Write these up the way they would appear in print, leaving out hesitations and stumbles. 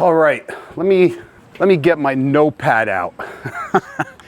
All right, let me get my notepad out.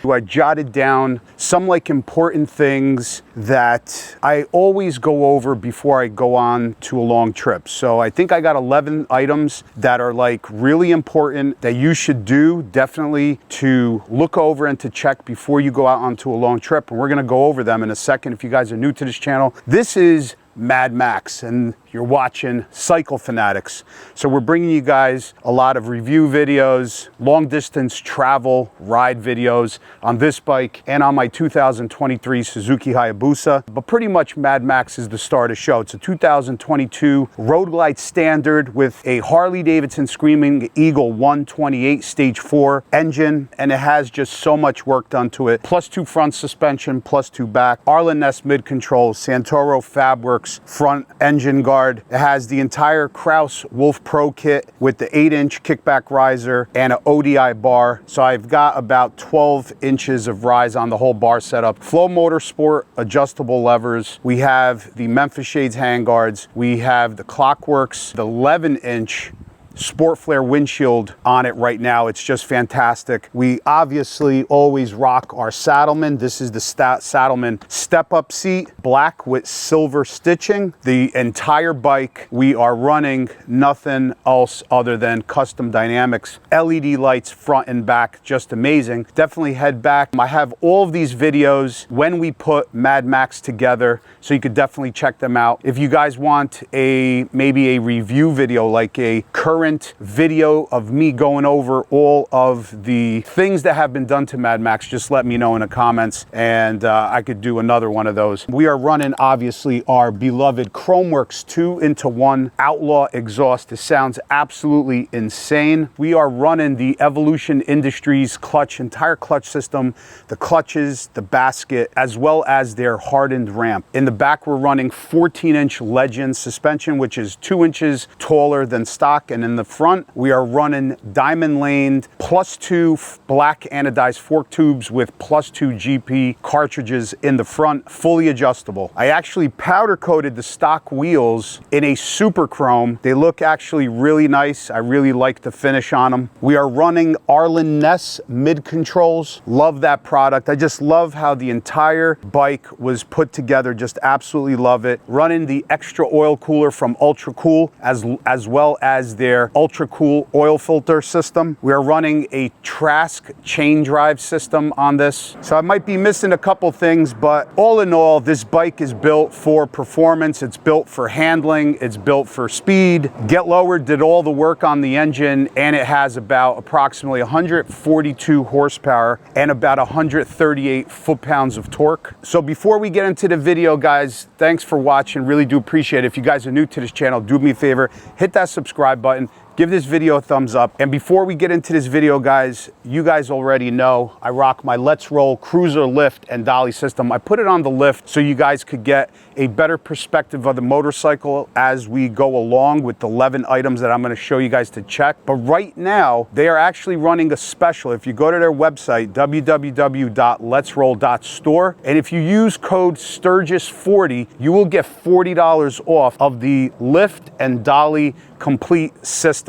I jotted down some important things that I always go over before I go on to a long trip. So I think I got 11 items that are really important that you should do definitely to look over and to check before you go out onto a long trip. And we're gonna go over them in a second. If you guys are new to this channel, this is Mad Max and you're watching Cycle Fanatix. So we're bringing you guys a lot of review videos, long distance travel ride videos on this bike and on my 2023 Suzuki Hayabusa. But pretty much Mad Max is the star of the show. It's a 2022 Road Glide Standard with a Harley-Davidson Screaming Eagle 128 Stage 4 engine, and it has just so much work done to it. +2 front suspension, +2 back, Arlen Ness mid control, Santoro Fabworks front engine guard. It has the entire Krause Wolf Pro kit with the 8-inch kickback riser and an ODI bar. So I've got about 12 inches of rise on the whole bar setup. Flow Motorsport adjustable levers. We have the Memphis Shades handguards. We have the Clockworks, the 11-inch Sport Flare windshield on it right now. It's just fantastic. We obviously always rock our Saddleman. This is the Saddleman step-up seat, black with silver stitching. The entire bike, we are running nothing else other than custom dynamics. LED lights front and back, just amazing. Definitely head back. I have all of these videos when we put Mad Max together, so you could definitely check them out. If you guys want maybe a review video, like a current video of me going over all of the things that have been done to Mad Max, just let me know in the comments and I could do another one of those. We are running obviously our beloved Khrome Werks 2-in-1 Outlaw exhaust. This sounds absolutely insane. We are running the Evolution Industries entire clutch system, the clutches, the basket, as well as their hardened ramp. In the back, we're running 14-inch Legend suspension, which is 2 inches taller than stock, and in the front, we are running diamond laned +2 black anodized fork tubes with +2 GP cartridges in the front, fully adjustable. I actually powder coated the stock wheels in a super chrome. They look actually really nice. I really like the finish on them. We are running Arlen Ness mid controls. Love that product. I just love how the entire bike was put together. Just absolutely love it. Running the extra oil cooler from Ultra Cool as well as their Ultra Cool oil filter system. We are running a Trask chain drive system on this. So I might be missing a couple things, but all in all, this bike is built for performance. It's built for handling. It's built for speed. Get Lower did all the work on the engine, and it has about approximately 142 horsepower and about 138 foot-pounds of torque. So before we get into the video, guys, thanks for watching. Really do appreciate it. If you guys are new to this channel, do me a favor, hit that subscribe button. Give this video a thumbs up. And before we get into this video, guys, you guys already know I rock my Let's Roll cruiser lift and dolly system. I put it on the lift so you guys could get a better perspective of the motorcycle as we go along with the 11 items that I'm gonna show you guys to check. But right now, they are actually running a special. If you go to their website, www.letsroll.store, and if you use code Sturgis40, you will get $40 off of the lift and dolly complete system.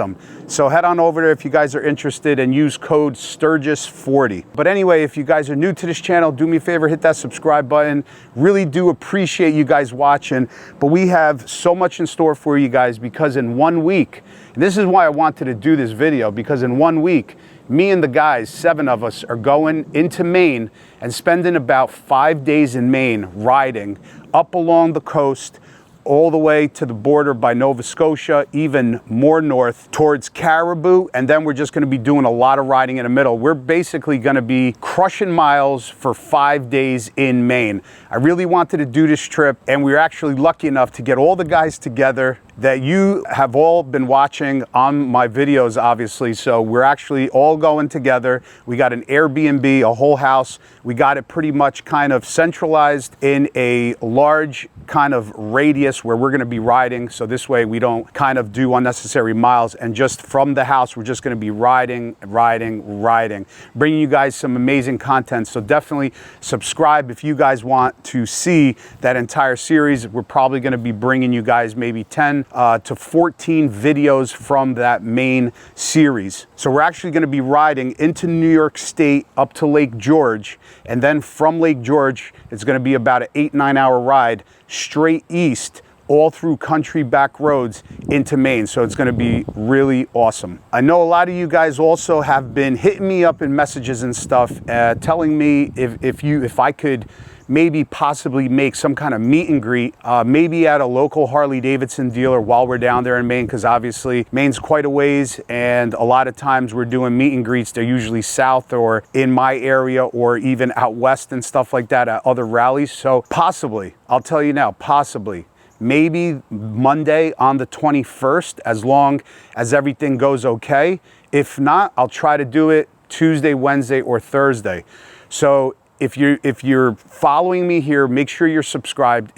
So head on over there if you guys are interested and use code Sturgis40. But anyway, if you guys are new to this channel, do me a favor, hit that subscribe button. Really do appreciate you guys watching. But we have so much in store for you guys, because in 1 week, and this is why I wanted to do this video, because in 1 week, me and the guys, 7 of us, are going into Maine and spending about 5 days in Maine riding up along the coast, all the way to the border by Nova Scotia, even more north towards Caribou, and then we're just gonna be doing a lot of riding in the middle. We're basically gonna be crushing miles for 5 days in Maine. I really wanted to do this trip, and we were actually lucky enough to get all the guys together that you have all been watching on my videos, obviously. So we're actually all going together. We got an Airbnb, a whole house. We got it pretty much kind of centralized in a large kind of radius where we're gonna be riding. So this way we don't kind of do unnecessary miles, and just from the house, we're just gonna be riding, bringing you guys some amazing content. So definitely subscribe if you guys want to see that entire series. We're probably gonna be bringing you guys maybe 10 to 14 videos from that Maine series. So we're actually going to be riding into New York State up to Lake George, and then from Lake George it's going to be about an 8-9 hour ride straight east, all through country back roads into Maine. So it's going to be really awesome. I know a lot of you guys also have been hitting me up in messages and stuff, telling me if I could maybe possibly make some kind of meet and greet, maybe at a local Harley Davidson dealer while we're down there in Maine, because obviously Maine's quite a ways, and a lot of times we're doing meet and greets. They're usually south or in my area or even out west and stuff like that at other rallies. So possibly, I'll tell you now, possibly, maybe Monday on the 21st, as long as everything goes okay. If not, I'll try to do it Tuesday, Wednesday, or Thursday. So if you're following me here, make sure you're subscribed.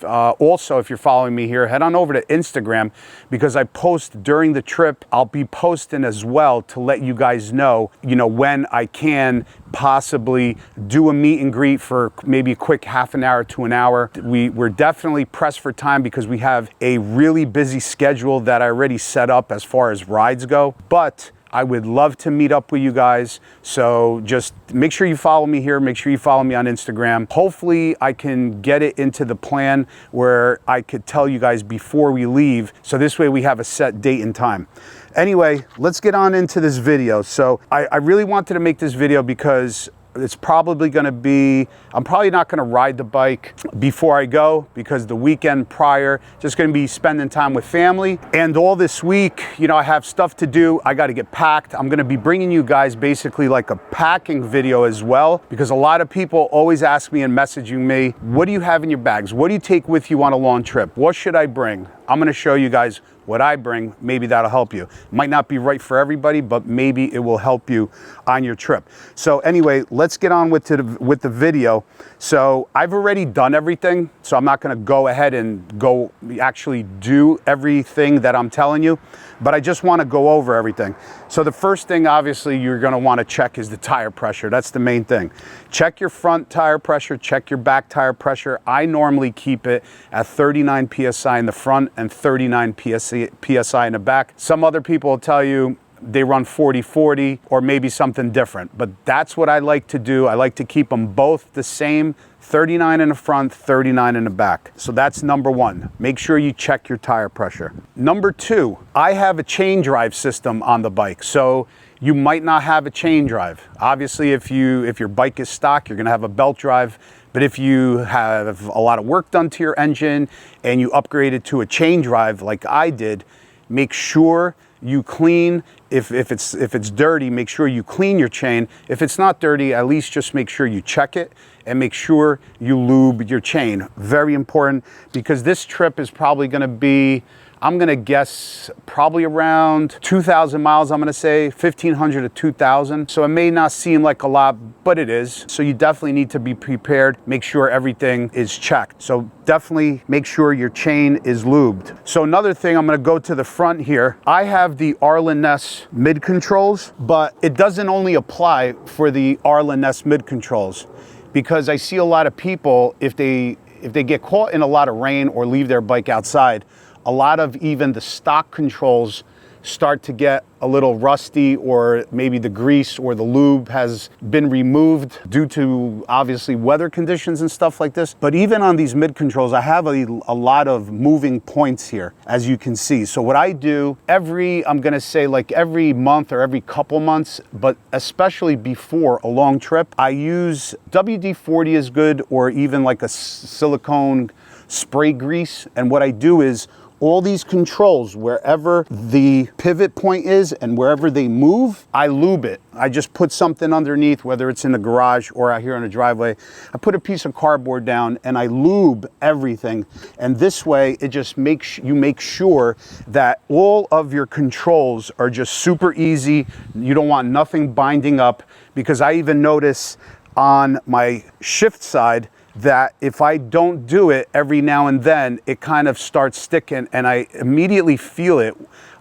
Also, if you're following me here, head on over to Instagram, because I post during the trip. I'll be posting as well to let you guys know, when I can possibly do a meet and greet for maybe a quick half an hour to an hour. We're definitely pressed for time because we have a really busy schedule that I already set up as far as rides go, but I would love to meet up with you guys. So just make sure you follow me here. Make sure you follow me on Instagram. Hopefully I can get it into the plan where I could tell you guys before we leave. So this way we have a set date and time. Anyway, let's get on into this video. So I really wanted to make this video because it's probably going to be, I'm probably not going to ride the bike before I go, because the weekend prior, just going to be spending time with family. And all this week, I have stuff to do. I got to get packed. I'm going to be bringing you guys basically like a packing video as well, because a lot of people always ask me and messaging me, what do you have in your bags? What do you take with you on a long trip? What should I bring? I'm going to show you guys what I bring. Maybe that'll help you. Might not be right for everybody, but maybe it will help you on your trip. So anyway, let's get on with the video. So I've already done everything, so I'm not going to go ahead and go actually do everything that I'm telling you, but I just want to go over everything. So the first thing obviously you're going to want to check is the tire pressure. That's the main thing. Check your front tire pressure, check your back tire pressure. I normally keep it at 39 psi in the front and 39 psi in the back. Some other people will tell you they run 40-40 or maybe something different, but that's what I like to do. I like to keep them both the same, 39 in the front, 39 in the back. So that's number one. Make sure you check your tire pressure. Number two, I have a chain drive system on the bike. So you might not have a chain drive. Obviously, if your bike is stock, you're gonna have a belt drive. But if you have a lot of work done to your engine and you upgrade it to a chain drive like I did, make sure you clean. If it's dirty, make sure you clean your chain. If it's not dirty, at least just make sure you check it and make sure you lube your chain. Very important, because this trip is probably gonna be, I'm gonna guess probably around 2,000 miles, I'm gonna say 1,500 to 2,000. So it may not seem like a lot, but it is. So you definitely need to be prepared. Make sure everything is checked. So definitely make sure your chain is lubed. So another thing, I'm gonna go to the front here. I have the Arlen Ness mid controls, but it doesn't only apply for the Arlen Ness mid controls, because I see a lot of people, if they get caught in a lot of rain or leave their bike outside, a lot of even the stock controls start to get a little rusty, or maybe the grease or the lube has been removed due to obviously weather conditions and stuff like this. But even on these mid controls, I have a lot of moving points here, as you can see. So what I do I'm gonna say like every month or every couple months, but especially before a long trip, I use WD-40 is good, or even like a silicone spray grease. And what I do is, all these controls, wherever the pivot point is and wherever they move, I lube it. I just put something underneath, whether it's in the garage or out here on the driveway. I put a piece of cardboard down and I lube everything. And this way, it just makes you make sure that all of your controls are just super easy. You don't want nothing binding up, because I even notice on my shift side that if I don't do it every now and then, it kind of starts sticking, and I immediately feel it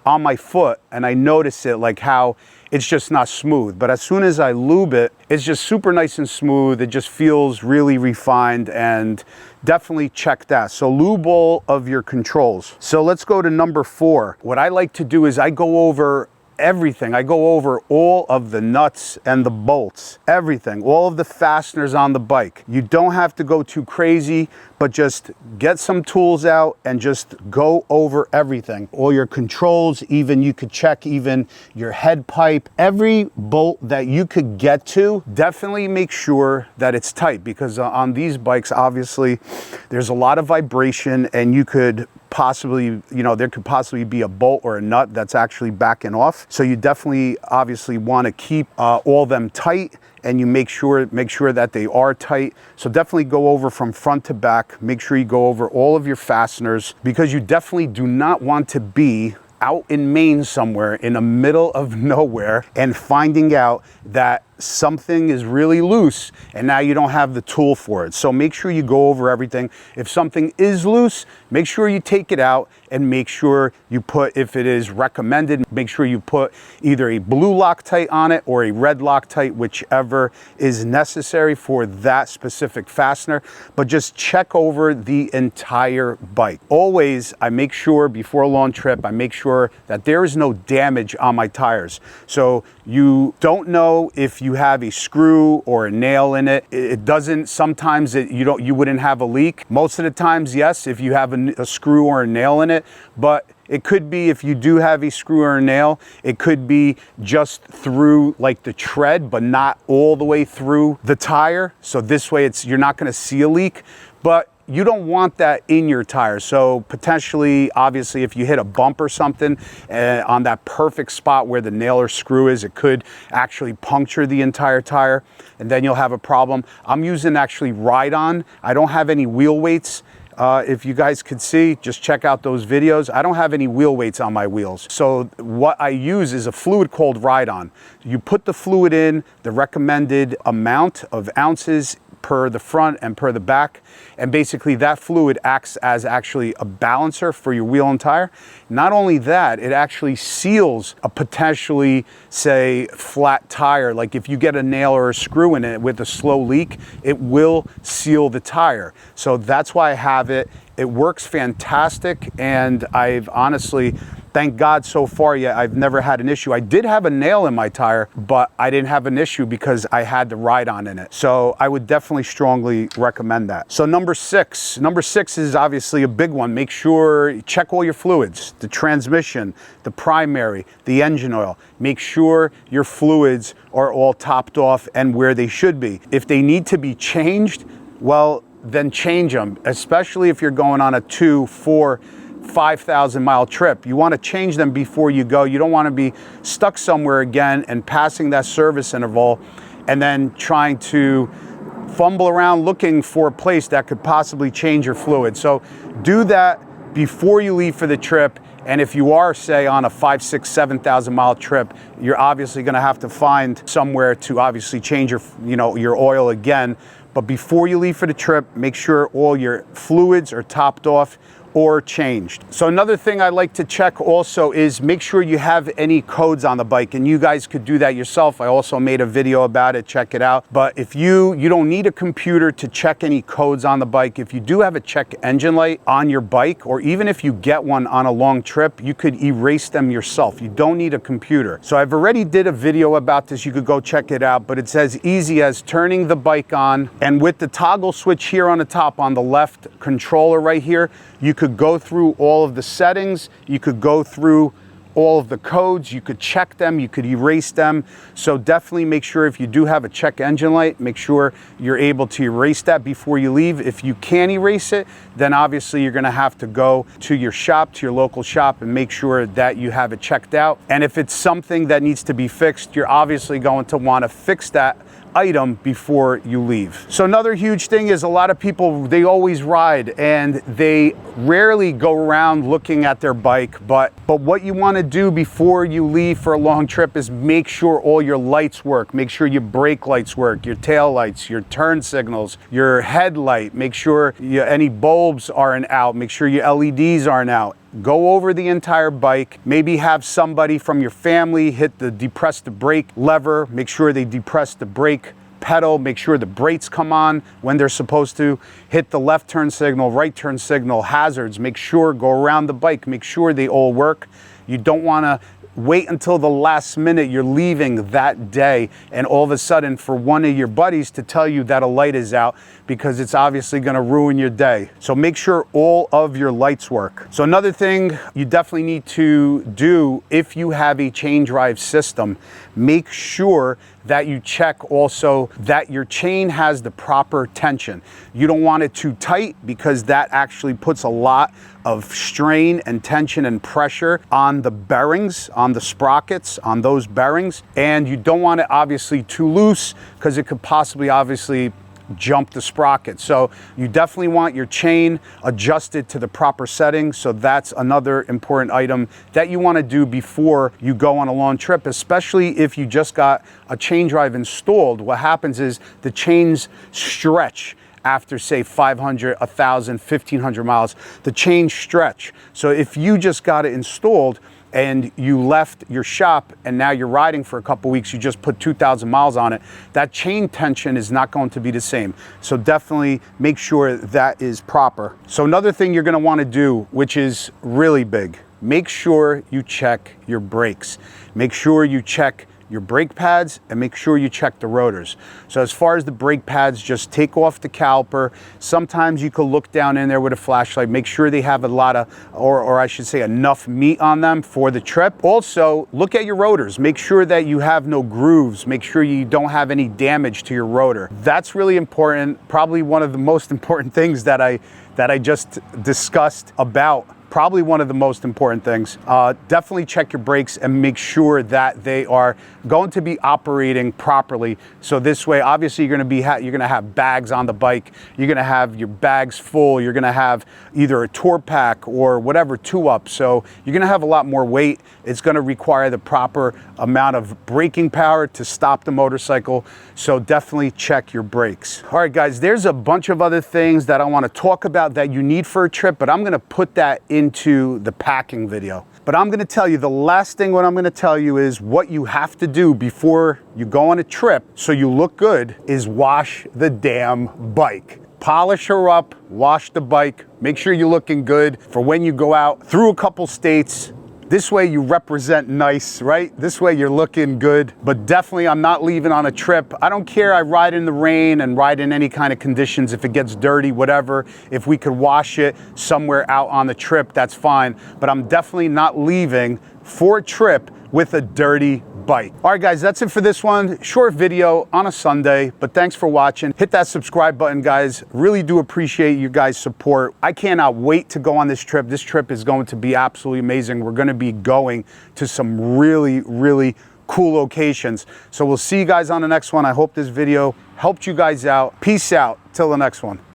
on my foot and I notice it, like how it's just not smooth. But as soon as I lube it, it's just super nice and smooth. It just feels really refined, and definitely check that. So lube all of your controls. So let's go to number 4. What I like to do is I go over everything. I go over all of the nuts and the bolts, everything, all of the fasteners on the bike. You don't have to go too crazy, but just get some tools out and just go over everything. All your controls, even you could check even your head pipe, every bolt that you could get to. Definitely make sure that it's tight, because on these bikes, obviously, there's a lot of vibration, and you could possibly, you know, there could possibly be a bolt or a nut that's actually backing off. So you definitely obviously want to keep all them tight, and you make sure that they are tight. So definitely go over from front to back. Make sure you go over all of your fasteners, because you definitely do not want to be out in Maine somewhere in the middle of nowhere and finding out that something is really loose and now you don't have the tool for it. So make sure you go over everything. If something is loose, make sure you take it out, and make sure you put, if it is recommended, make sure you put either a blue Loctite on it or a red Loctite, whichever is necessary for that specific fastener. But just check over the entire bike. Always, I make sure before a long trip, I make sure that there is no damage on my tires. So you don't know if you have a screw or a nail in it. It doesn't, sometimes you wouldn't have a leak. Most of the times, yes, if you have a screw or a nail in it, but it could be, if you do have a screw or a nail, it could be just through like the tread, but not all the way through the tire. So this way you're not gonna see a leak, but you don't want that in your tire. So potentially, obviously, if you hit a bump or something on that perfect spot where the nail or screw is, it could actually puncture the entire tire, and then you'll have a problem. I'm using actually ride-on. I don't have any wheel weights. If you guys could see, just check out those videos. I don't have any wheel weights on my wheels. So what I use is a fluid called ride-on. You put the fluid in, the recommended amount of ounces per the front and per the back, and basically that fluid acts as actually a balancer for your wheel and tire. Not only that, it actually seals a potentially, say, flat tire. Like if you get a nail or a screw in it with a slow leak, it will seal the tire. So that's why I have it. It works fantastic, and I've honestly, thank God so far, I've never had an issue. I did have a nail in my tire, but I didn't have an issue because I had the ride-on in it. So I would definitely strongly recommend that. So number 6 is obviously a big one. Make sure you check all your fluids, the transmission, the primary, the engine oil. Make sure your fluids are all topped off and where they should be. If they need to be changed, well, then change them, especially if you're going on a 2, 4, 5,000 mile trip. You want to change them before you go. You don't want to be stuck somewhere again and passing that service interval and then trying to fumble around looking for a place that could possibly change your fluid. So do that before you leave for the trip. And if you are, say, on a 5, 6, 7,000 mile trip, you're obviously going to have to find somewhere to obviously change your oil again. But before you leave for the trip, make sure all your fluids are topped off or changed. So another thing I like to check also is make sure you have any codes on the bike, and you guys could do that yourself. I also made a video about it, check it out. But if you don't need a computer to check any codes on the bike. If you do have a check engine light on your bike, or even if you get one on a long trip, you could erase them yourself. You don't need a computer. So I've already did a video about this, you could go check it out, but it's as easy as turning the bike on, and with the toggle switch here on the top on the left controller right here, you could go through all of the settings, you could go through all of the codes, you could check them, you could erase them. So definitely make sure, if you do have a check engine light, make sure you're able to erase that before you leave. If you can't erase it, then obviously you're gonna have to go to your shop, to your local shop, and make sure that you have it checked out. And if it's something that needs to be fixed, you're obviously going to want to fix that item before you leave. So another huge thing is, a lot of people, they always ride and they rarely go around looking at their bike, but what you want to do before you leave for a long trip is make sure all your lights work. Make sure your brake lights work, your tail lights, your turn signals, your headlight. Make sure any bulbs aren't out. Make sure your LEDs aren't out. go over the entire bike, maybe have somebody from your family depress the brake lever, make sure they depress the brake pedal, make sure the brakes come on when they're supposed to, hit the left turn signal, right turn signal, hazards, make sure, go around the bike, make sure they all work. You don't want to wait until the last minute you're leaving that day and all of a sudden for one of your buddies to tell you that a light is out, because it's obviously going to ruin your day. So make sure all of your lights work. So another thing you definitely need to do if you have a chain drive system, make sure that you check also that your chain has the proper tension. You don't want it too tight, because that actually puts a lot of strain and tension and pressure on the bearings, on the sprockets, on those bearings. And you don't want it obviously too loose, because it could possibly obviously jump the sprocket. So you definitely want your chain adjusted to the proper setting. So that's another important item that you want to do before you go on a long trip, especially if you just got a chain drive installed. What happens is the chains stretch after, say, 500, 1,000, 1,500 miles. The chains stretch. So if you just got it installed and you left your shop and now you're riding for a couple weeks, you just put 2,000 miles on it, that chain tension is not going to be the same. So definitely make sure that is proper. So another thing you're going to want to do, which is really big, make sure you check your brakes. Make sure you check your brake pads and make sure you check the rotors. So as far as the brake pads, just take off the caliper. Sometimes you could look down in there with a flashlight, make sure they have a lot of, or I should say enough meat on them for the trip. Also, look at your rotors. Make sure that you have no grooves. Make sure you don't have any damage to your rotor. That's really important. Probably one of the most important things that I just discussed about. Probably one of the most important things. Definitely check your brakes and make sure that they are going to be operating properly. So this way, obviously, you're going to have bags on the bike. You're going to have your bags full. You're going to have either a tour pack or whatever two-up. So you're going to have a lot more weight. It's going to require the proper amount of braking power to stop the motorcycle. So definitely check your brakes. All right, guys, there's a bunch of other things that I want to talk about that you need for a trip, but I'm going to put that into the packing video. But I'm going to tell you, the last thing what I'm going to tell you is what you have to do before you go on a trip so you look good is wash the damn bike. Polish her up, wash the bike, make sure you're looking good for when you go out through a couple states. This way you represent nice, right? This way you're looking good. But definitely I'm not leaving on a trip. I don't care, I ride in the rain and ride in any kind of conditions. If it gets dirty, whatever, if we could wash it somewhere out on the trip, that's fine. But I'm definitely not leaving for a trip with a dirty bike. All right, guys, that's it for this one. Short video on a Sunday, but thanks for watching. Hit that subscribe button, guys. Really do appreciate you guys' support. I cannot wait to go on this trip. This trip is going to be absolutely amazing. We're going to be going to some really, really cool locations. So we'll see you guys on the next one. I hope this video helped you guys out. Peace out till the next one.